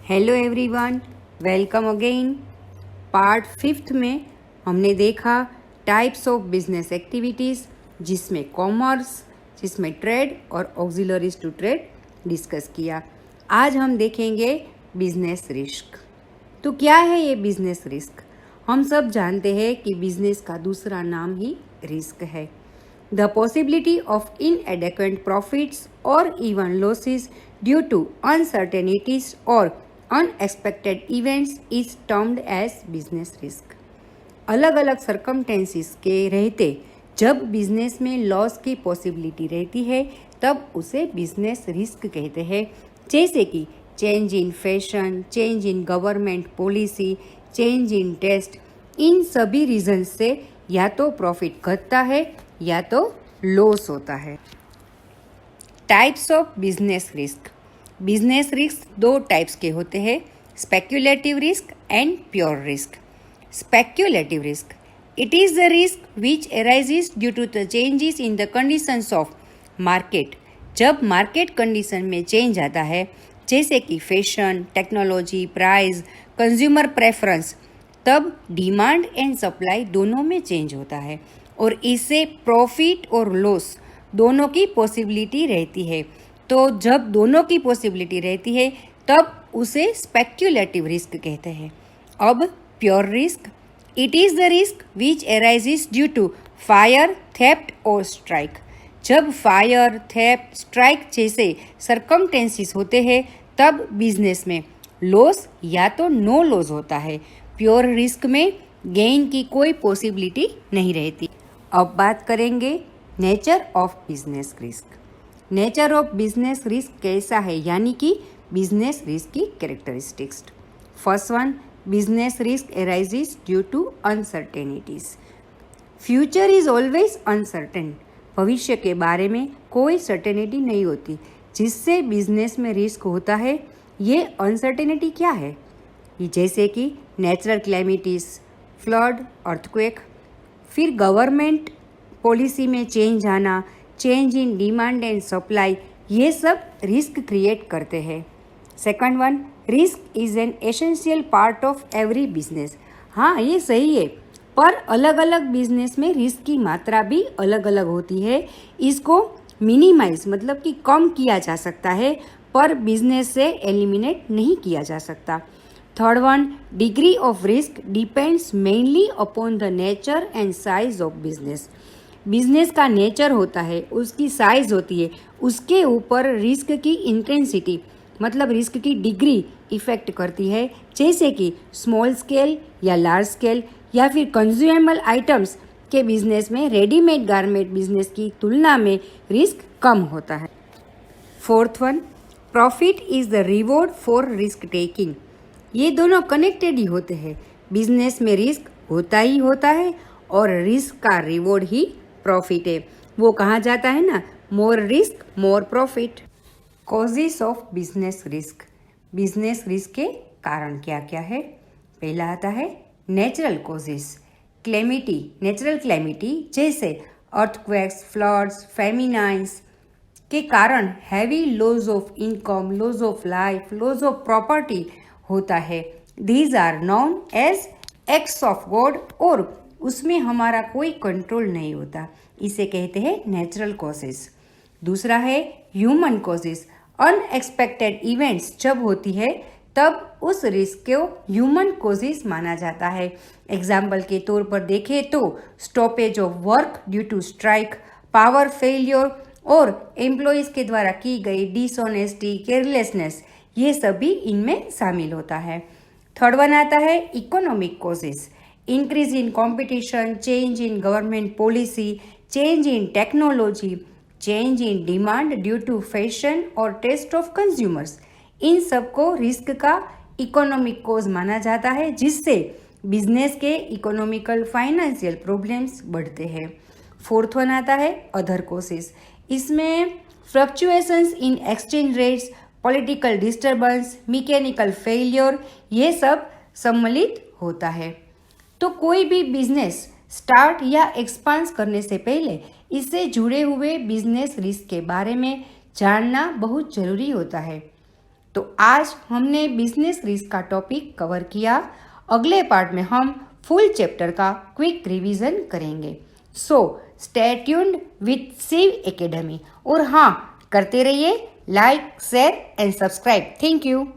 Hello everyone, welcome again. Part 5 में हमने देखा टाइप्स ऑफ बिजनेस एक्टिविटीज़, जिसमें कॉमर्स, जिसमें ट्रेड और ऑक्सिलरीज टू ट्रेड डिस्कस किया। आज हम देखेंगे बिजनेस रिस्क। तो क्या है ये बिजनेस रिस्क? हम सब जानते हैं कि बिजनेस का दूसरा नाम ही रिस्क है। The possibility of inadequate profits or even losses due to uncertainties or unexpected events is termed as business risk. अलग अलग सर्कमटेंसेस के रहते जब बिजनेस में लॉस की पॉसिबिलिटी रहती है तब उसे बिजनेस रिस्क कहते हैं, जैसे कि change in fashion, change in government policy, change in taste. इन सभी रीजन से या तो प्रॉफिट घटता है या तो लॉस होता है। Types of business risk. Business risk दो टाइप्स के होते हैं, speculative risk and pure risk. Speculative risk, it is the risk which arises due to the changes in the conditions of market. जब मार्केट कंडीशन में change आता है, जैसे कि fashion, technology, price, consumer preference, तब डिमांड एंड सप्लाई दोनों में change होता है और इससे प्रॉफिट और लॉस दोनों की पॉसिबिलिटी रहती है। तो जब दोनों की पॉसिबिलिटी रहती है तब उसे स्पेक्यूलेटिव रिस्क कहते हैं। अब pure risk, it is the risk which arises due to fire, theft और स्ट्राइक। जब फायर, थेफ्ट, स्ट्राइक जैसे सर्कमटेंसेस होते हैं तब बिजनेस में लॉस या तो नो लॉस होता है। प्योर रिस्क में गेन की कोई पॉसिबिलिटी नहीं रहती। अब बात करेंगे nature of business risk. Nature of business risk कैसा है, यानी कि बिजनेस रिस्क की characteristics. First one, business risk arises due to uncertainties. Future is always uncertain. भविष्य के बारे में कोई सर्टेनिटी नहीं होती, जिससे बिजनेस में रिस्क होता है। ये अनसर्टेनिटी क्या है? ये जैसे कि नेचुरल क्लैमिटीज, फ्लड, अर्थक्वेक। फिर गवर्नमेंट पॉलिसी में चेंज आना, change in demand and supply, ये सब रिस्क क्रिएट करते हैं। Second one, risk is an essential part of every business. हाँ, ये सही है, पर अलग अलग बिजनेस में रिस्क की मात्रा भी अलग अलग होती है। इसको मिनिमाइज मतलब कि कम किया जा सकता है, पर बिजनेस से एलिमिनेट नहीं किया जा सकता। Third one, degree of risk depends mainly upon the nature and size of business. Business का नेचर होता है, उसकी साइज होती है, उसके ऊपर रिस्क की इंटेंसिटी मतलब रिस्क की डिग्री इफेक्ट करती है। जैसे कि स्मॉल स्केल या लार्ज स्केल या फिर कंज्यूमेबल आइटम्स के बिजनेस में रेडीमेड गारमेंट बिजनेस की तुलना में रिस्क कम होता है। Fourth one, profit is the reward for risk taking. ये दोनों कनेक्टेड ही होते हैं। बिजनेस में रिस्क होता ही होता है और रिस्क का रिवॉर्ड ही प्रॉफिट है। वो कहा जाता है ना, more risk more profit. Causes of business risk. Business risk के कारण क्या क्या है? पहला आता है natural causes. Calamity, natural calamity जैसे अर्थक्वेक्स, फ्लड्स, फेमिनाइंस के कारण heavy loss of income, loss of life, loss of property होता है। These are known as acts of God, और उसमें हमारा कोई कंट्रोल नहीं होता। इसे कहते हैं नेचुरल कॉजेस। दूसरा है ह्यूमन कॉजेस। अनएक्सपेक्टेड इवेंट्स जब होती है तब उस रिस्क को ह्यूमन कॉजेस माना जाता है। एग्जाम्पल के तौर पर देखें तो stoppage of work due to strike, power failure और एम्प्लॉयज़ के द्वारा की गई डिसऑनेस्टी, केयरलेसनेस, ये सभी इनमें शामिल होता है। थर्ड वन आता है economic causes. Increase in competition, change in government policy, change in technology, change in demand due to fashion और टेस्ट ऑफ कंज्यूमर्स। इन सबको रिस्क का इकोनॉमिक कॉज माना जाता है, जिससे बिजनेस के इकोनॉमिकल फाइनेंशियल प्रॉब्लम्स बढ़ते हैं। फोर्थ वन आता है अदर कॉजेस। इसमें fluctuations in exchange rates, political disturbance, mechanical failure, ये सब सम्मिलित होता है। तो कोई भी बिजनेस स्टार्ट या एक्सपांड करने से पहले इससे जुड़े हुए बिजनेस रिस्क के बारे में जानना बहुत जरूरी होता है। तो आज हमने बिजनेस रिस्क का टॉपिक कवर किया। अगले पार्ट में हम फुल चैप्टर का क्विक रिवीजन करेंगे। So stay tuned with Shiv academy. और हाँ, करते रहिए like, share and subscribe. Thank you.